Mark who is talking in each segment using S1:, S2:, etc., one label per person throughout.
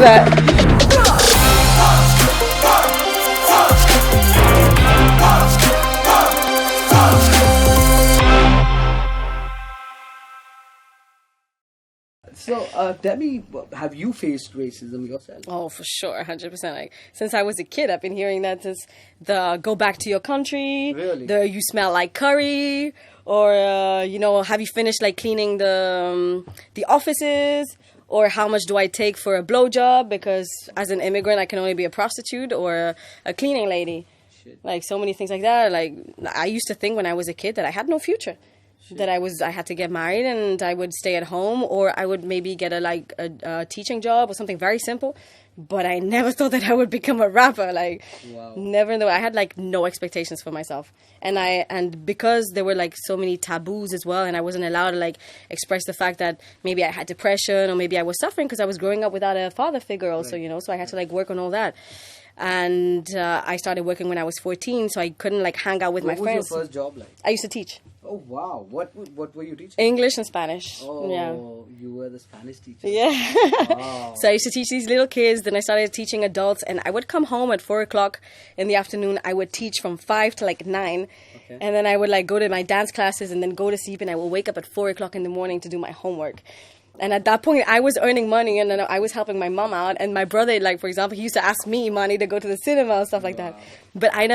S1: that?
S2: So, tell me, have you faced racism yourself?
S1: Oh, for sure, 100%. Like since I was a kid, I've been hearing that this the go back to your country,
S2: Really?
S1: the you smell like curry, or have you finished like cleaning the offices, or how much do I take for a blowjob? Because as an immigrant, I can only be a prostitute or a cleaning lady.
S2: Shit.
S1: Like so many things like that. Like I used to think when I was a kid that I had no future. That I had to get married and I would stay at home, or I would maybe get a teaching job or something very simple. But I never thought that I would become a rapper. Like,
S2: Wow.
S1: never know. I had like no expectations for myself, and because there were like so many taboos as well, and I wasn't allowed to like express the fact that maybe I had depression or maybe I was suffering because I was growing up without a father figure. Also,
S2: Right.
S1: so I had to like work on all that. And I started working when I was 14, so I couldn't like hang out with my friends.
S2: What was your first job like?
S1: I used to teach.
S2: Oh, wow. What were you teaching?
S1: English and Spanish.
S2: Oh,
S1: Yeah.
S2: you were the Spanish teacher.
S1: Yeah.
S2: Wow.
S1: So I used to teach these little kids. Then I started teaching adults, and I would come home at 4:00 in the afternoon. I would teach from 5 to like 9.
S2: Okay.
S1: And then I would like go to my dance classes and then go to sleep, and I would wake up at 4:00 in the morning to do my homework. And at that point, I was earning money, and then I was helping my mom out. And my brother, like, for example, he used to ask me money to go to the cinema and stuff like that. But I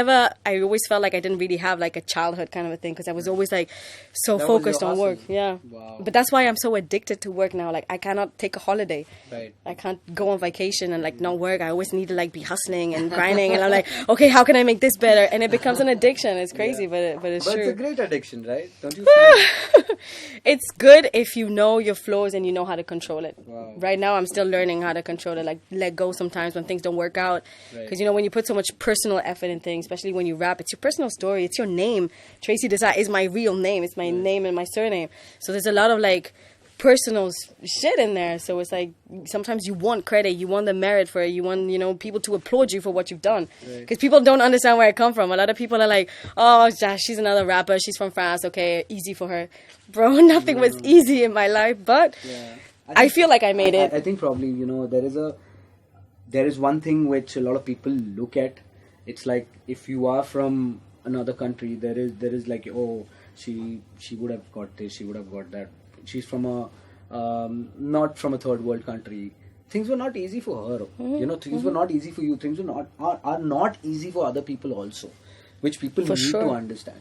S1: always felt like I didn't really have, like, a childhood kind of a thing, because I was always, like, so
S2: That was
S1: focused
S2: your
S1: on work.
S2: hustle.
S1: Yeah.
S2: Wow.
S1: But that's why I'm so addicted to work now. Like, I cannot take a holiday.
S2: Right.
S1: I can't go on vacation and, like, not work. I always need to, like, be hustling and grinding. And I'm like, okay, how can I make this better? And it becomes an addiction. It's crazy, but it's
S2: But
S1: true.
S2: it's a great addiction, right? Don't you feel?
S1: It's good if you know your flaws and you know how to control it.
S2: Wow.
S1: Right now, I'm still learning how to control it, like let go sometimes when things don't work out. Because,
S2: Right.
S1: when you put so much personal effort in things, especially when you rap, it's your personal story. It's your name. Tracy De Sa is my real name. It's my name and my surname. So there's a lot of, like, personal shit in there. So it's like sometimes you want credit, you want the merit for it, you want people to applaud you for what you've done, because people don't understand where I come from. A lot of people are like, oh, she's another rapper, she's from France, okay, easy for her. Bro, nothing was easy in my life, but
S2: Yeah.
S1: I feel like I made it.
S2: I think probably, there is one thing which a lot of people look at. It's like, if you are from another country, there is like, oh, she would have got this, she would have got that. She's from not from a third world country. Things were not easy for her. Things were not easy for you. Things are not easy for other people also, which people need
S1: sure.
S2: to understand.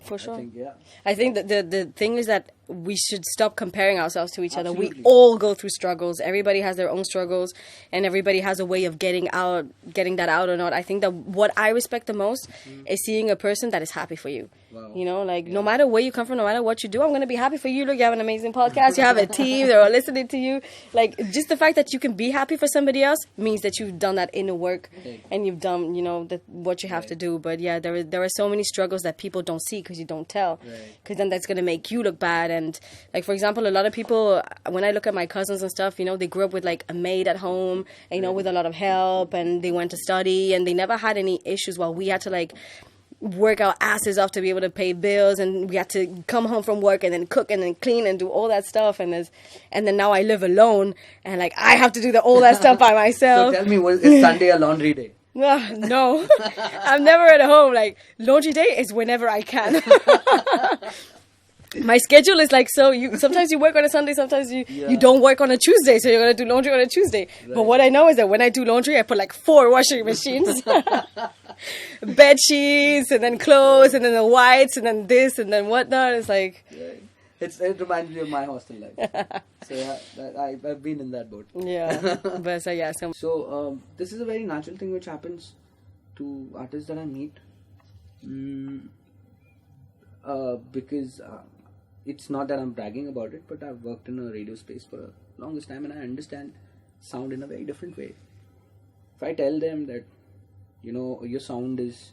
S1: For sure.
S2: I
S1: I think that the thing is that we should stop comparing ourselves to each other. We
S2: Absolutely.
S1: all go through struggles. Everybody has their own struggles, and everybody has a way of getting that out or not. I think that what I respect the most is seeing a person that is happy for you.
S2: Wow.
S1: No matter where you come from, no matter what you do, I'm going to be happy for you. Look, you have an amazing podcast. You have a team. They're all listening to you. Like, just the fact that you can be happy for somebody else means that you've done that inner work,
S2: Right.
S1: and you've done, what you have to do. But yeah, there are so many struggles that people don't see because you don't tell.
S2: Right.
S1: Because then that's going to make you look bad. And like, for example, a lot of people, when I look at my cousins and stuff, they grew up with like a maid at home, and, with a lot of help, and they went to study, and they never had any issues, while we had to like work our asses off to be able to pay bills, and we had to come home from work and then cook and then clean and do all that stuff. And then now I live alone, and like I have to do all that stuff by
S2: So
S1: myself.
S2: tell me, is Sunday a laundry day?
S1: No, I'm never at home. Like, laundry day is whenever I can. My schedule is like, so sometimes you work on a Sunday, sometimes you don't work on a Tuesday, so you're going to do laundry on a Tuesday. But
S2: Right.
S1: what I know is that when I do laundry, I put like 4 washing machines. Bed sheets, and then clothes, and then the whites, and then this, and then whatnot. It's like,
S2: It reminds me of my hostel life. So yeah, I've been in that boat.
S1: yeah. But so yeah,
S2: So this is a very natural thing which happens to artists that I meet. Because it's not that I'm bragging about it, but I've worked in a radio space for the longest time, and I understand sound in a very different way. If I tell them that, your sound is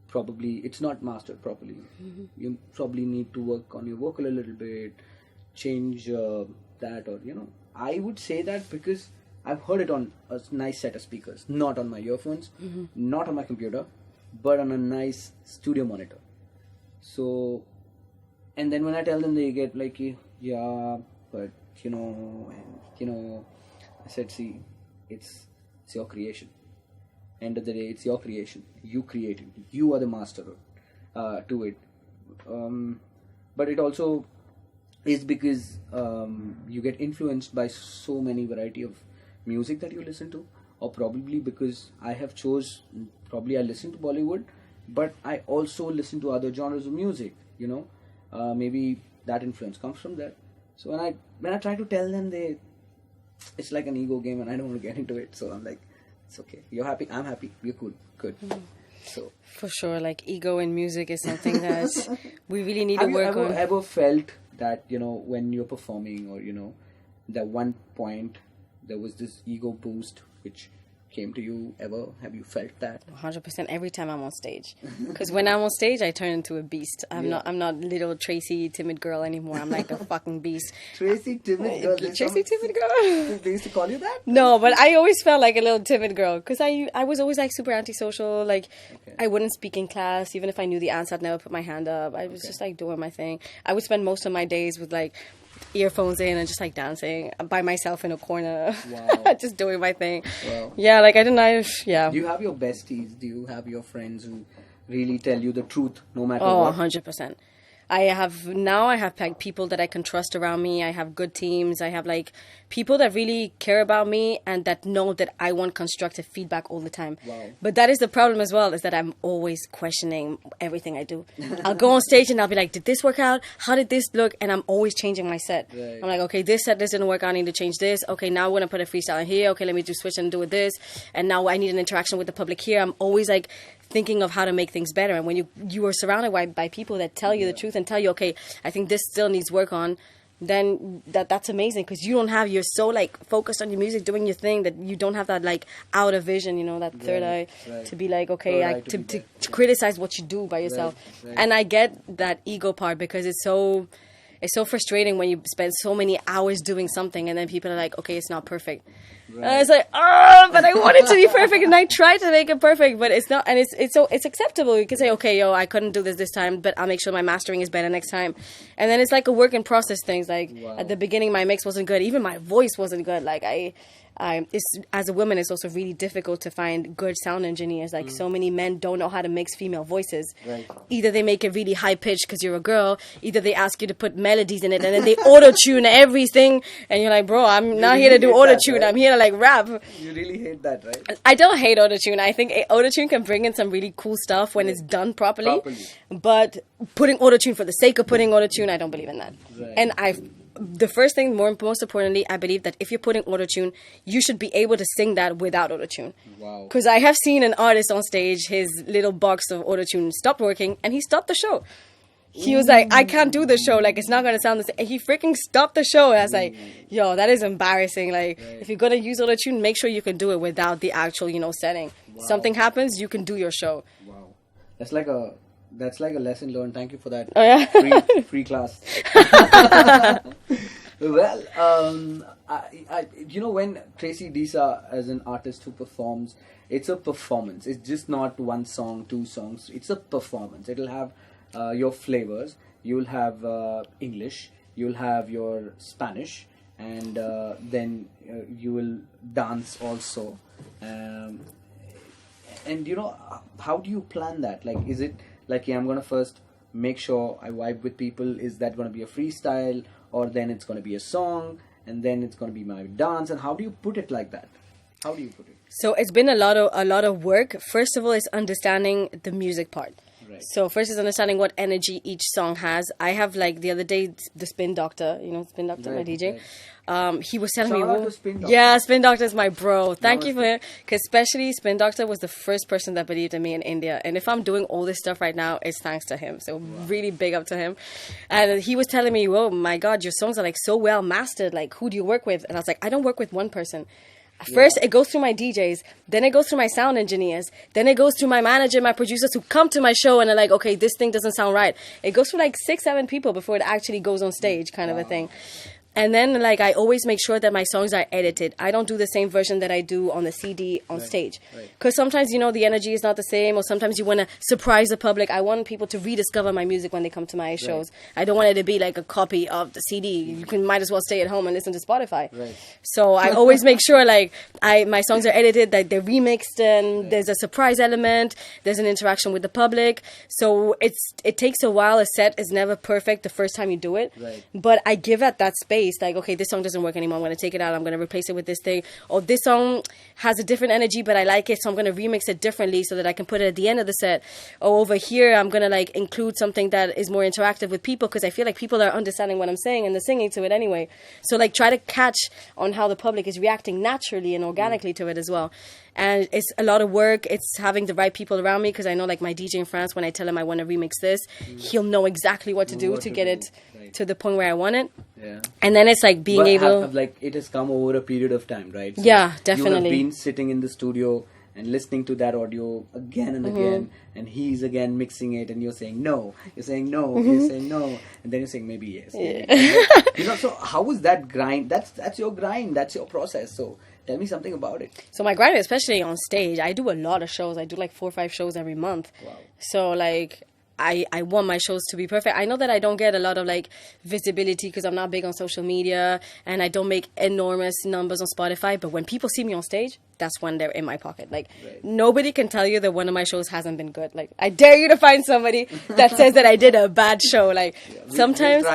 S2: probably, it's not mastered properly. You probably need to work on your vocal a little bit, change that, or I would say that because I've heard it on a nice set of speakers, not on my earphones, not on my computer, but on a nice studio monitor. So, and then when I tell them, they get like, yeah, but I said, see, it's It's your creation. End of the day, it's your creation. You created. You are the master to it. But it also is because you get influenced by so many variety of music that you listen to, or probably because I listen to Bollywood, but I also listen to other genres of music. Maybe that influence comes from there. So when I try to tell them, it's like an ego game, and I don't want to get into it. So I'm like, it's okay. You're happy. I'm happy. We're cool. Good. So
S1: for sure, like ego in music is something that we really need to work on.
S2: Have you ever felt that when you're performing, or that one point there was this ego boost which came to you ever? Have you felt that?
S1: 100% every time I'm on stage. Because when I'm on stage, I turn into a beast. I'm not little Tracy timid girl anymore. I'm like a fucking beast.
S2: Tracy timid girl.
S1: Tracy timid girl.
S2: They used to call you that?
S1: No, but I always felt like a little timid girl because I was always like super antisocial. Like I wouldn't speak in class. Even if I knew the answer, I'd never put my hand up. I was just like doing my thing. I would spend most of my days with like earphones in and just like dancing by myself in a corner.
S2: Wow.
S1: Just doing my thing.
S2: Wow.
S1: Yeah, like I didn't. Yeah.
S2: Do you have your besties? Do you have your friends who really tell you the truth no matter
S1: what?
S2: 100%.
S1: I have like people that I can trust around me. I have good teams. I have like people that really care about me and that know that I want constructive feedback all the time.
S2: Wow.
S1: But that is the problem as well, is that I'm always questioning everything I do. I'll go on stage and I'll be like, did this work out? How did this look? And I'm always changing my set.
S2: Right.
S1: I'm like, okay, this set didn't work. I need to change this. Okay, now I'm going to put a freestyle in here. Okay, let me do switch and do it this. And now I need an interaction with the public here. I'm always like thinking of how to make things better. And when you are surrounded by people that tell you the truth and tell you, okay, I think this still needs work on, then that's amazing, because you're so like focused on your music, doing your thing, that you don't have that like outer vision, that third eye to be like, okay, to criticize what you do by yourself.
S2: Right.
S1: And I get that ego part, because it's so frustrating when you spend so many hours doing something and then people are like, okay, it's not perfect. Right. And it's like, but I want it to be perfect, and I try to make it perfect, but it's not. And it's acceptable. You can say, okay, I couldn't do this time, but I'll make sure my mastering is better next time. And then it's like a work in process things. Like at the beginning, my mix wasn't good. Even my voice wasn't good. Like as a woman, it's also really difficult to find good sound engineers. Like so many men don't know how to mix female voices.
S2: Right.
S1: Either they make it really high pitched because you're a girl, either they ask you to put melodies in it, and then they auto tune everything, and you're like, bro, I'm not here to do auto tune. Right? I'm here to like rap.
S2: You really hate that, right?
S1: I don't hate auto tune. I think auto tune can bring in some really cool stuff when it's done properly. But putting auto tune for the sake of putting auto tune, I don't believe in that.
S2: Right.
S1: And the first thing, most importantly, I believe that if you're putting autotune, you should be able to sing that without autotune.
S2: Wow.
S1: Because I have seen an artist on stage, his little box of autotune stopped working, and he stopped the show. He was like, I can't do the show. Like, it's not going to sound the same. And he freaking stopped the show. And I was like, yo, that is embarrassing. Like, if you're going to use autotune, make sure you can do it without the actual, setting. Wow. Something happens, you can do your show.
S2: Wow. That's like a lesson learned. Thank you for that.
S1: Oh, yeah?
S2: free class. Well, when Tracy De Sa as an artist who performs, it's a performance. It's just not one song, two songs. It's a performance. It'll have your flavors. You'll have English. You'll have your Spanish, and then you will dance also. And how do you plan that? Like, is it like, I'm going to first make sure I vibe with people? Is that going to be a freestyle, or then it's going to be a song, and then it's going to be my dance? And how do you put it like that? How do you put it?
S1: So it's been a lot of work. First of all, it's understanding the music part. Right. So first is understanding what energy each song has. I have, like, the other day, the Spin Doctor, Spin Doctor, my DJ. Right. He was telling me, Spin Doctor is my bro. Thank you for it. Because especially Spin Doctor was the first person that believed in me in India. And if I'm doing all this stuff right now, it's thanks to him. So really big up to him. And he was telling me, oh my God, your songs are like so well mastered. Like, who do you work with? And I was like, I don't work with one person. First, it goes through my DJs, then it goes through my sound engineers, then it goes through my manager, my producers who come to my show and are like, okay, this thing doesn't sound right. It goes through like 6-7 people before it actually goes on stage, kind of a thing. And then, like, I always make sure that my songs are edited. I don't do the same version that I do on the CD on stage. Because sometimes, you know, the energy is not the same, or sometimes you want to surprise the public. I want people to rediscover my music when they come to my shows. I don't want it to be like a copy of the CD. You might as well stay at home and listen to Spotify. So I always make sure, like, my songs are edited, that they're remixed, and there's a surprise element. There's an interaction with the public. So it takes a while. A set is never perfect the first time you do it. But I give it that space. Like, okay, this song doesn't work anymore. I'm going to take it out. I'm going to replace it with this thing. Or this song has a different energy, but I like it, so I'm going to remix it differently so that I can put it at the end of the set. Or over here, I'm going to like include something that is more interactive with people, because I feel like people are understanding what I'm saying and they're singing to it anyway. So like try to catch on how the public is reacting naturally and organically to it as well. And it's a lot of work. It's having the right people around me, because I know, like, my DJ in France, when I tell him I want to remix this, he'll know exactly what to do to get it to the point where I want it. And then it's like being able...
S2: like, it has come over a period of time, right? So
S1: yeah, definitely.
S2: You have been sitting in the studio and listening to that audio again and again, and he's again mixing it, and you're saying no, you're saying no, you're saying no, and then you're saying maybe yes. You know, so how was that grind? That's your grind, that's your process. So tell me something about it.
S1: So my grind, especially on stage, I do a lot of shows. I do like 4 or 5 shows every month.
S2: Wow.
S1: So like... I want my shows to be perfect. I know that I don't get a lot of like visibility because I'm not big on social media, and I don't make enormous numbers on Spotify. But when people see me on stage, that's when they're in my pocket. Like nobody can tell you that one of my shows hasn't been good. Like I dare you to find somebody that says that I did a bad show. Like sometimes,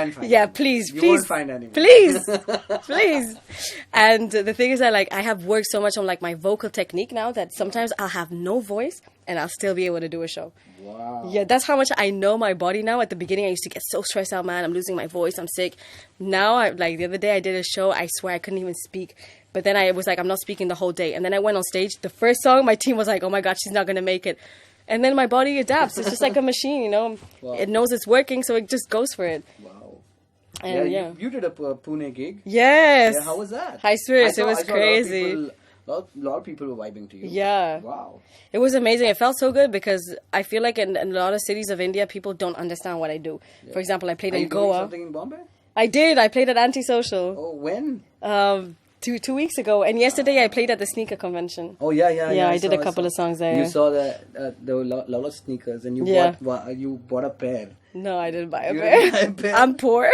S1: please,
S2: won't find anyone.
S1: please. And the thing is that like I have worked so much on like my vocal technique now that sometimes I'll have no voice and I'll still be able to do a show.
S2: Wow.
S1: Yeah, that's how much I know my body now. At the beginning, I used to get so stressed out, man. I'm losing my voice. I'm sick. Now, like the other day, I did a show. I swear I couldn't even speak. But then I was like, I'm not speaking the whole day. And then I went on stage. The first song, my team was like, oh my God, she's not going to make it. And then my body adapts. It's just like a machine, you know. Wow. It knows it's working, so it just goes for it.
S2: Wow.
S1: And
S2: you did a Pune gig.
S1: Yes.
S2: Yeah, how was that?
S1: High spirits. It was crazy.
S2: A lot of people were vibing to you.
S1: Yeah.
S2: Wow.
S1: It was amazing. It felt so good because I feel like in a lot of cities of India, people don't understand what I do. Yeah. For example, I played in Goa.
S2: Are you doing something in Bombay?
S1: I did. I played at Antisocial.
S2: Oh, when?
S1: 2 weeks ago. And yesterday I played at the sneaker convention.
S2: Oh, yeah.
S1: Yeah, I did a couple of songs there.
S2: You saw that there were a lot of sneakers and you bought a pair.
S1: No, I didn't buy a pair. I'm poor.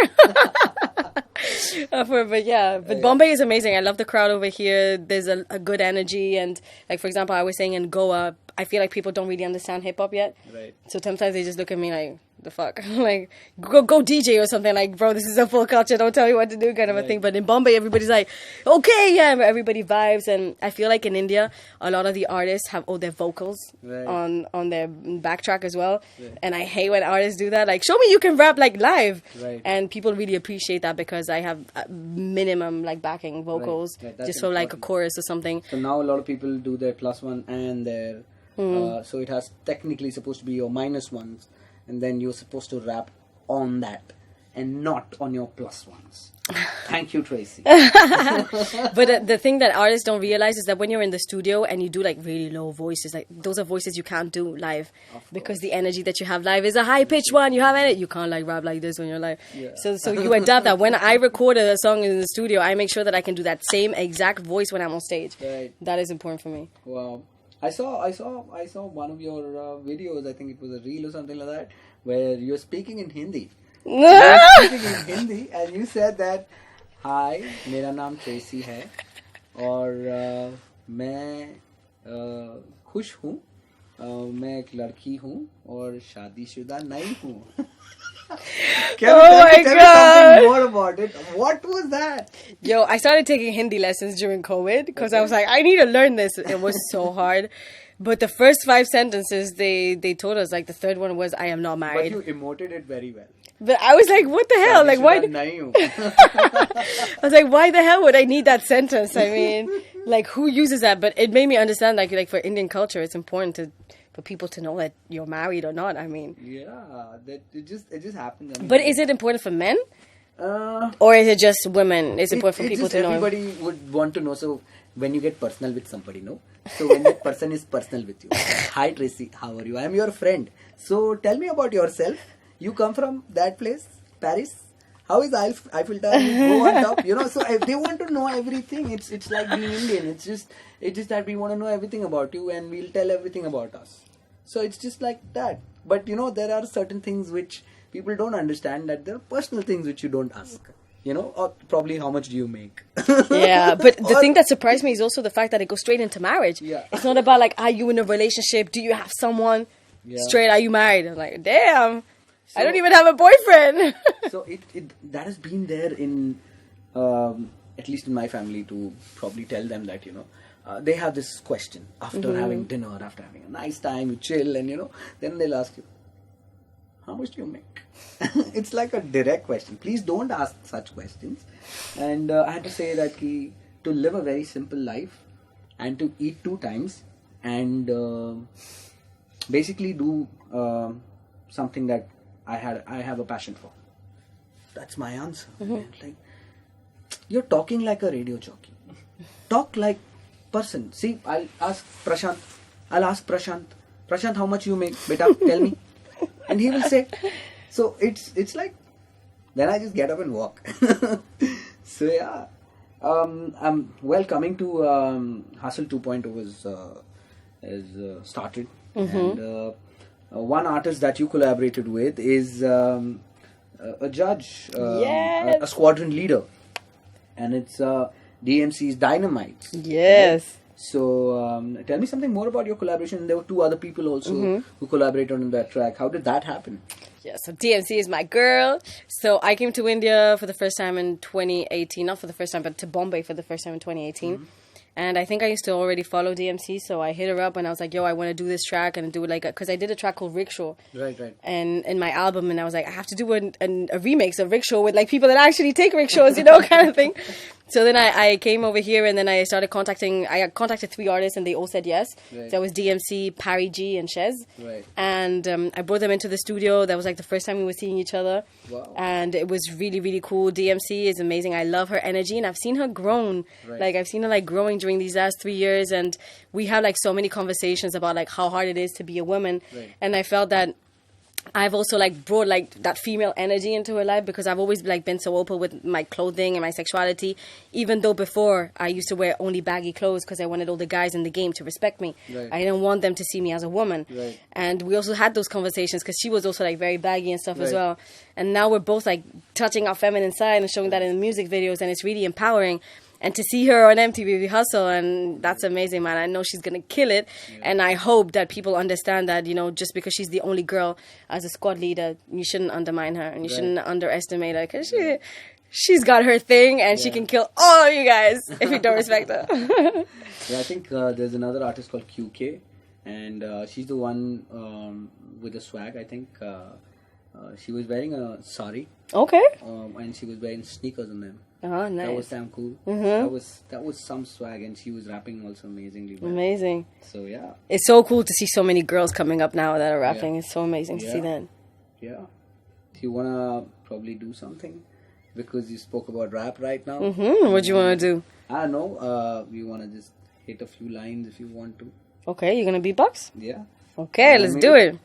S1: But Bombay is amazing. I love the crowd over here. There's a good energy, and like for example, I was saying in Goa, I feel like people don't really understand hip hop yet.
S2: Right.
S1: So sometimes they just look at me like, the fuck? Like, go DJ or something. Like, bro, this is a full culture. Don't tell me what to do, kind of a thing. But in Bombay, everybody's like, okay, yeah. Everybody vibes, and I feel like in India, a lot of the artists have all their vocals on their backtrack as well. Right. And I hate when artists do that. Like, show me you can rap like live. Right. And people really appreciate that because I have minimum like backing vocals just for like a chorus or something.
S2: So now a lot of people do their +1 and their so it has technically supposed to be your -1s. And then you're supposed to rap on that and not on your +1s. Thank you, Tracy.
S1: But the thing that artists don't realize is that when you're in the studio and you do like really low voices, like those are voices you can't do live because the energy that you have live is a high-pitched one. You have it. You can't like rap like this when you're live. Yeah. So you adapt that. When I record a song in the studio, I make sure that I can do that same exact voice when I'm on stage. Right. That is important for me.
S2: Wow. I saw one of your videos. I think it was a reel or something like that, where you're speaking in Hindi. You're speaking in Hindi, and you said that, "Hi, मेरा नाम Tracy है, और मैं खुश हूँ, मैं एक लड़की हूँ और शादीशुदा नहीं हूँ." Tell me something more about it. What was that?
S1: Yo, I started taking Hindi lessons during COVID because I was like, I need to learn this. It was so hard. But the first 5 sentences they told us, like the third one was, I am not married.
S2: But you emoted it very well.
S1: But I was like, what the hell? Like, why? I was like, why the hell would I need that sentence? I mean, like, who uses that? But it made me understand, like for Indian culture, it's important for people to know that you're married or not. I mean,
S2: that it just happens. I mean,
S1: but is it important for men, or is it just women? It's important for people to know.
S2: Everybody would want to know. So when you get personal with somebody, no. So when that person is personal with you, hi Tracy, how are you? I am your friend. So tell me about yourself. You come from that place, Paris. how is Eiffel Tower? You go on top, you know. So they want to know everything. It's like being Indian. It's just that we want to know everything about you, and we'll tell everything about us. So it's just like that. But you know, there are certain things which people don't understand, that there are personal things which you don't ask. You know, or probably how much do you make?
S1: Yeah, but the thing that surprised me is also the fact that it goes straight into marriage.
S2: Yeah.
S1: It's not about like, are you in a relationship? Do you have someone?
S2: Yeah.
S1: Straight, are you married? I'm like, damn, I don't even have a boyfriend.
S2: So it that has been there in at least in my family, to probably tell them that, you know, they have this question after having dinner, after having a nice time, you chill, and you know, then they'll ask you, how much do you make? It's like a direct question. Please don't ask such questions. And I had to say that to live a very simple life and to eat 2 times and basically do something that I have a passion for. That's my answer. Like, you're talking like a radio jockey. Talk like person. See, I'll ask Prashant, how much you make? Beta, tell me. And he will say. So it's like, then I just get up and walk. So yeah, coming to Hustle 2.0 is started, and one artist that you collaborated with is a judge, a squadron leader, and it's DMC's Dynamite.
S1: Yes.
S2: Right? So tell me something more about your collaboration. There were 2 other people also who collaborated on that track. How did that happen?
S1: Yeah, so DMC is my girl. So I came to India for the first time in 2018. Not for the first time, but to Bombay for the first time in 2018. And I think I used to already follow DMC, so I hit her up and I was like, yo, I want to do this track and do it like, because I did a track called Rickshaw.
S2: Right.
S1: And in my album, and I was like, I have to do a remix of Rickshaw with like people that actually take rickshaws, you know, kind of thing. So then I came over here and then I started I contacted 3 artists and they all said yes.
S2: Right.
S1: So it was DMC, Parry G, and Shez.
S2: Right.
S1: And I brought them into the studio. That was like the first time we were seeing each other.
S2: Wow.
S1: And it was really, really cool. DMC is amazing. I love her energy and I've seen her grown.
S2: Right.
S1: Like I've seen her like growing during these last 3 years, and we have like so many conversations about like how hard it is to be a woman.
S2: Right.
S1: And I felt that I've also like brought like that female energy into her life, because I've always like been so open with my clothing and my sexuality, even though before I used to wear only baggy clothes because I wanted all the guys in the game to respect me.
S2: Right.
S1: I didn't want them to see me as a woman.
S2: Right.
S1: And we also had those conversations because she was also like very baggy and stuff as
S2: Right.
S1: well. And now we're both like touching our feminine side and showing that in the music videos, and it's really empowering. And to see her on MTV Hustle, and that's amazing, man. I know she's going to kill it. Yeah. And I hope that people understand that, you know, just because she's the only girl as a squad leader, you shouldn't undermine her and you shouldn't underestimate her, because she's got her thing and she can kill all of you guys if you don't respect her.
S2: Yeah, I think there's another artist called QK, and she's the one with the swag, I think. She was wearing a sari.
S1: Okay.
S2: And she was wearing sneakers on them.
S1: Oh, nice.
S2: That was damn cool. That was some swag, and she was rapping also amazingly well.
S1: Amazing.
S2: So yeah,
S1: it's so cool to see so many girls coming up now that are rapping. It's so amazing to see that.
S2: Yeah. Do you wanna probably do something, because you spoke about rap right now?
S1: What do you wanna do?
S2: I don't know. We wanna just hit a few lines if you want to.
S1: Okay, you're gonna beatbox?
S2: Yeah.
S1: Okay, let's do it.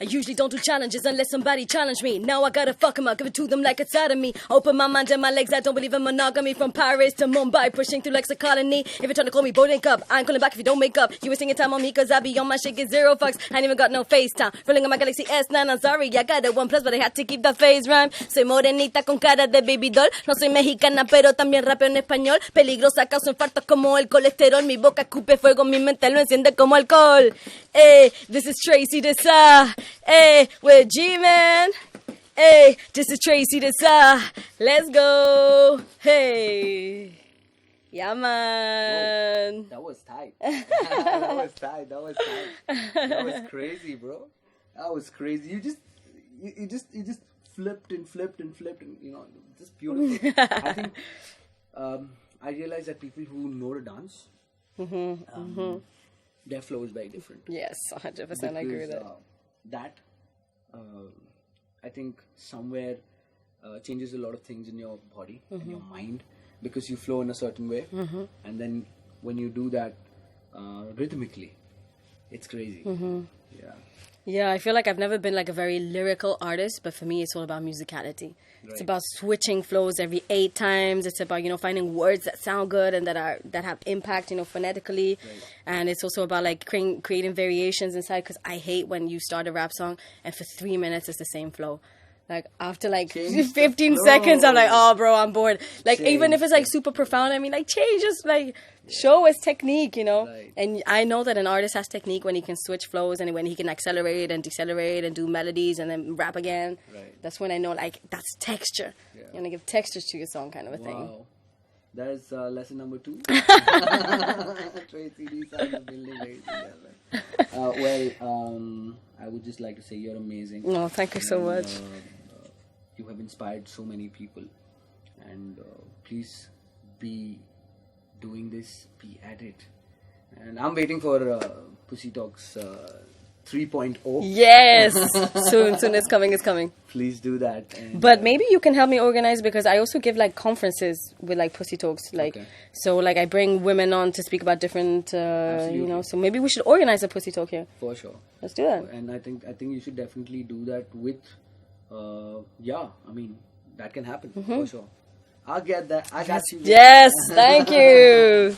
S1: I usually don't do challenges unless somebody challenge me. Now I gotta fuck 'em up, give it to them like it's out of me. Open my mind and my legs, I don't believe in monogamy. From Paris to Mumbai, pushing through like a colony. If you're trying to call me, boy, link up. I ain't calling back if you don't make up. You wasting your time on me, cause I be on my shit, get 0 fucks. I ain't even got no FaceTime. Rolling on my Galaxy S9, I'm sorry, I got a OnePlus, but I had to keep the phase rhyme. Soy morenita con cara de baby doll. No soy mexicana, pero también rapeo en español. Peligrosa, causa infartos como el colesterol. Mi boca escupe fuego, mi mente lo enciende como alcohol. This is Tracy De Sa. With Jman. Hey, this is Tracy De Sa. Let's go. Hey. Yeah, man.
S2: That was tight. That was tight. That was crazy, bro. That was crazy. You just flipped and you know, just beautiful. I think I realized that people who know to dance, their flow is very different.
S1: Yes, 100%. I agree with that.
S2: I think somewhere changes a lot of things in your body and your mind, because you flow in a certain way, and then when you do that rhythmically, it's crazy. Yeah.
S1: Yeah, I feel like I've never been like a very lyrical artist, but for me, it's all about musicality. It's
S2: Right.
S1: about switching flows every 8 times. It's about, finding words that sound good and that have impact, phonetically.
S2: Right.
S1: And it's also about like creating variations inside, because I hate when you start a rap song and for 3 minutes it's the same flow. Like after like
S2: Change the
S1: 15
S2: flow.
S1: seconds, I'm like, oh, bro, I'm bored. Like
S2: Change
S1: even if it's like
S2: the
S1: super profound, I mean, like change, just like show us technique,
S2: Right.
S1: And I know that an artist has technique when he can switch flows and when he can accelerate and decelerate and do melodies and then rap again.
S2: Right.
S1: That's when I know like that's texture.
S2: Yeah.
S1: You're gonna give textures to your song, kind of a thing.
S2: Wow. There's lesson number 2. Tracy De Sa in the building, ladies and gentlemen. I would just like to say you're amazing.
S1: No, thank you so
S2: And,
S1: much.
S2: you have inspired so many people, and please be doing this, be at it. And I'm waiting for Pussy Talks 3.0.
S1: Yes, soon it's coming.
S2: Please do that. And,
S1: But maybe you can help me organize, because I also give like conferences with like Pussy Talks, like
S2: Okay.
S1: so like I bring women on to speak about different,
S2: Absolutely.
S1: So maybe we should organize a Pussy Talk here.
S2: for sure.
S1: Let's do that.
S2: And I think you should definitely do that with I mean, that can happen for sure. I'll get that. I got you.
S1: Yes, thank you.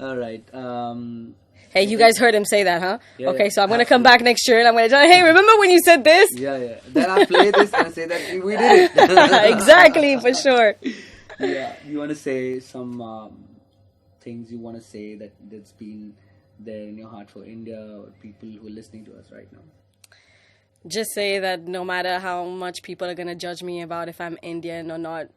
S2: All right.
S1: Hey, you guys heard him say that, huh?
S2: Yeah,
S1: Okay,
S2: yeah,
S1: so I'm gonna come back next year and I'm gonna tell, hey, remember when you said this?
S2: Yeah. Then I'll play this and say that we did it.
S1: Exactly, for sure.
S2: Yeah. You want to say some things you want to say that's been there in your heart for India or people who are listening to us right now?
S1: Just say that no matter how much people are gonna judge me about if I'm Indian or not,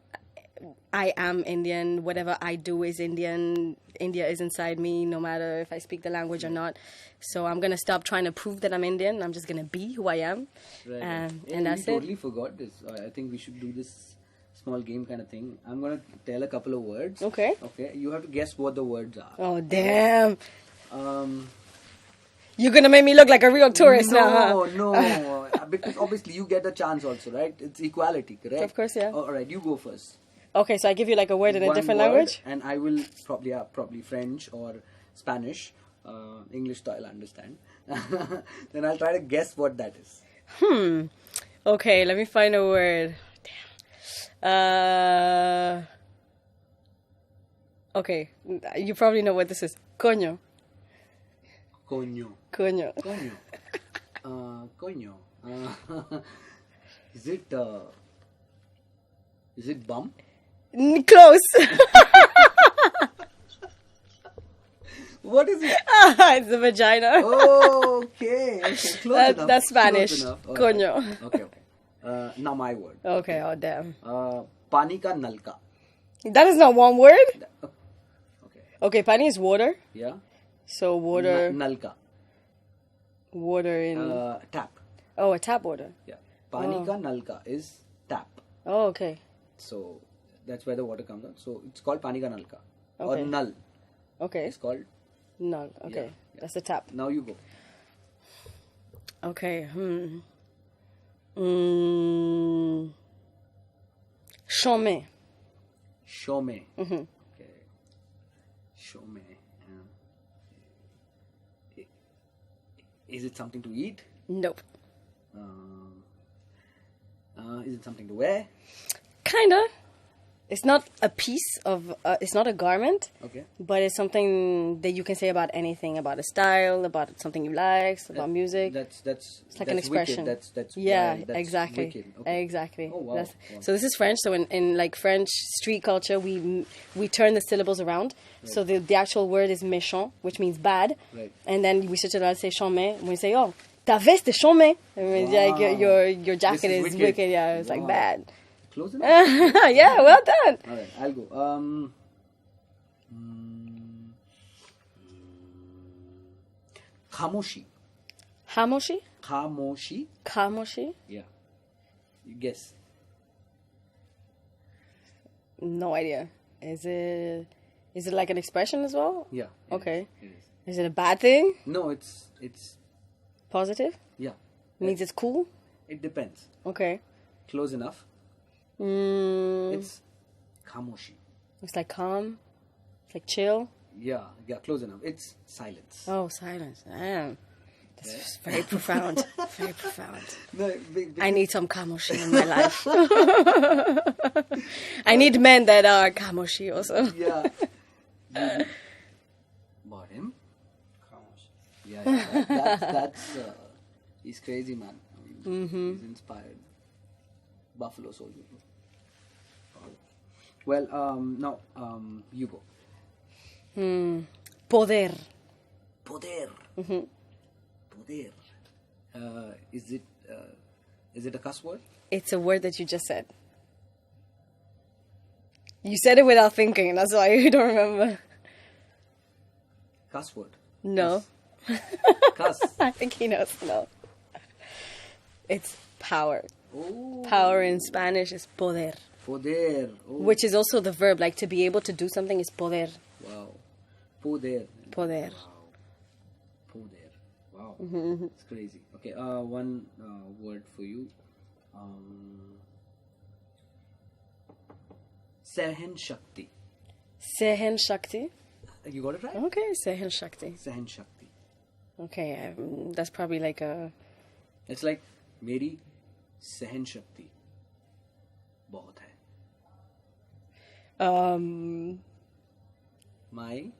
S1: I am Indian. Whatever I do is Indian. India is inside me, no matter if I speak the language or not. So I'm gonna stop trying to prove that I'm Indian. I'm just gonna be who I am,
S2: Right.
S1: and that's
S2: we
S1: it.
S2: totally forgot this. I think we should do this small game kind of thing. I'm gonna tell a couple of words.
S1: Okay.
S2: Okay. You have to guess what the words are.
S1: Oh damn!
S2: Um.
S1: You're gonna make me look like a real tourist now, huh?
S2: No. Because obviously you get a chance also, right? It's equality, correct?
S1: Of course, yeah.
S2: All right. You go first.
S1: Okay, so I give you like a word in a
S2: One
S1: different
S2: word,
S1: language.
S2: and I will probably French or Spanish. English, I'll understand. Then I'll try to guess what that is.
S1: Okay, let me find a word. Damn. Okay, you probably know what this is. Coño.
S2: Coño.
S1: Coño.
S2: Coño. Coño. Is it bum?
S1: Close.
S2: What is it?
S1: It's a vagina.
S2: Okay. Close enough.
S1: That's Spanish.
S2: Close enough. All
S1: Coño.
S2: right. Okay. Now my word.
S1: Okay, oh damn.
S2: Pani ka nalka.
S1: That is not one word.
S2: Okay.
S1: Okay, pani is water.
S2: Yeah.
S1: So water,
S2: Nalka.
S1: water in...
S2: Tap.
S1: Oh, a tap water.
S2: Yeah. Pani ka nalka is tap.
S1: Oh, okay.
S2: So that's where the water comes out. So it's called pani ka nalka.
S1: Okay.
S2: Or null.
S1: Okay.
S2: It's called.
S1: No, okay.
S2: Yeah.
S1: That's the tap.
S2: Now you go.
S1: Okay, Chemin.
S2: Shome. Okay. Shome. Is it something to eat?
S1: Nope.
S2: Is it something to wear?
S1: Kinda. It's not a piece of... it's not a garment.
S2: Okay.
S1: But it's something that you can say about anything. About a style, about something you like, about music.
S2: That's
S1: It's like an expression.
S2: Wicked. That's
S1: yeah,
S2: wild. That's
S1: exactly.
S2: wicked. Okay.
S1: Exactly.
S2: Oh, wow.
S1: So this is French. So in like French street culture, we turn the syllables around.
S2: Right.
S1: So the actual word is méchant, which means bad.
S2: Right.
S1: And then we switch it out and say chemin. And we say, oh, ta veste est chemin. It means like your jacket
S2: This
S1: is
S2: is
S1: wicked.
S2: wicked.
S1: Yeah, it's like
S2: Wow.
S1: bad.
S2: Close enough.
S1: Yeah, well done.
S2: All right, I'll go. Khamoshi.
S1: Hamoshi?
S2: Khamoshi.
S1: Kamoshi?
S2: Yeah. You guess.
S1: No idea. Is it like an expression as well?
S2: Yeah. it
S1: Okay.
S2: is, it is.
S1: Is it a bad thing?
S2: No, it's
S1: Positive?
S2: yeah.
S1: Means it's cool?
S2: It depends.
S1: Okay.
S2: Close enough.
S1: It's
S2: It's khamoshi.
S1: like calm. It's like chill.
S2: Yeah, close enough. It's silence.
S1: Oh, silence. Damn. This is very profound. Very profound.
S2: No,
S1: I need some kamoshi in my life. I need men that are kamoshi also.
S2: Yeah. About him? Yeah, that's he's crazy, man. I mean, he's inspired. Buffalo Soldier. Well, now, you go.
S1: Poder.
S2: Poder. Poder. Is it a cuss word?
S1: It's a word that you just said. You said it without thinking. That's why you don't remember.
S2: Cuss word.
S1: No.
S2: Cuss.
S1: I think he knows. No. It's power.
S2: Oh.
S1: Power in Spanish is poder.
S2: Poder. Oh.
S1: Which is also the verb. Like to be able to do something is poder.
S2: Wow. Poder.
S1: Poder.
S2: Wow. Poder. Wow. It's crazy. Okay. One word for you. Sehen Shakti.
S1: Sehen Shakti.
S2: You got it right?
S1: Okay, Sehen Shakti.
S2: Sehen Shakti.
S1: Okay, that's probably like a...
S2: It's like, मेरी सहन शक्ति बहुत है. My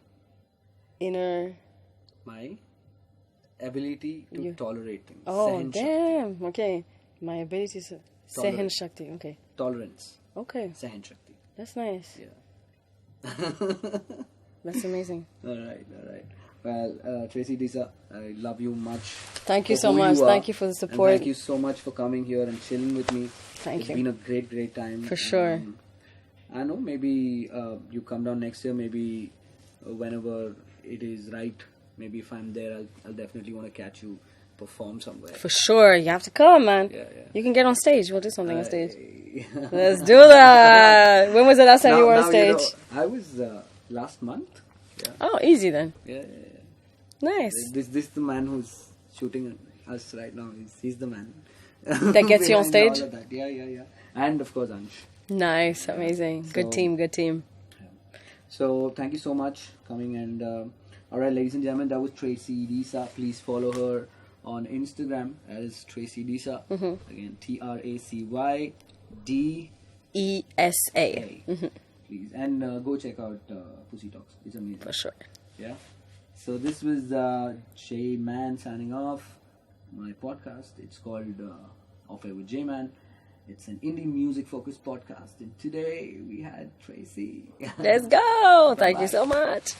S2: ability to tolerate things.
S1: Oh,
S2: Sehen
S1: damn. Shakti. Okay. My ability to... Sehen
S2: Tolerance.
S1: Shakti. Okay.
S2: Tolerance.
S1: Okay.
S2: Sehen Shakti.
S1: That's nice.
S2: Yeah.
S1: That's amazing.
S2: All right. Well, Tracy De Sa, I love you much.
S1: Thank you
S2: for
S1: so
S2: who
S1: much.
S2: you are.
S1: Thank you for the support.
S2: And thank you so much for coming here and chilling with me.
S1: Thank you.
S2: It's been a great time.
S1: For sure.
S2: I know maybe you come down next year, maybe whenever it is right. Maybe if I'm there, I'll definitely want to catch you perform somewhere.
S1: For sure. You have to come, man.
S2: Yeah.
S1: You can get on stage. We'll do something on stage. Let's do that. When was the last time you were on stage?
S2: I was last month. Yeah.
S1: Oh, easy then.
S2: Yeah.
S1: Nice.
S2: This the man who's shooting us right now. He's the man.
S1: That gets you on
S2: Behind
S1: stage?
S2: all of that. Yeah. And of course, Ansh.
S1: Nice. Amazing. Good team.
S2: Yeah. So, thank you so much for coming. And, alright, ladies and gentlemen, that was Tracy De Sa. Please follow her on Instagram as Tracy De Sa. Again, TracyDesa. Please. And go check out Pussy Talks. It's amazing.
S1: For sure.
S2: Yeah. So this was Jman signing off. My podcast. It's called Off Air with Jman. It's an indie music focused podcast. And today we had Tracy.
S1: Let's go. Thank you so much.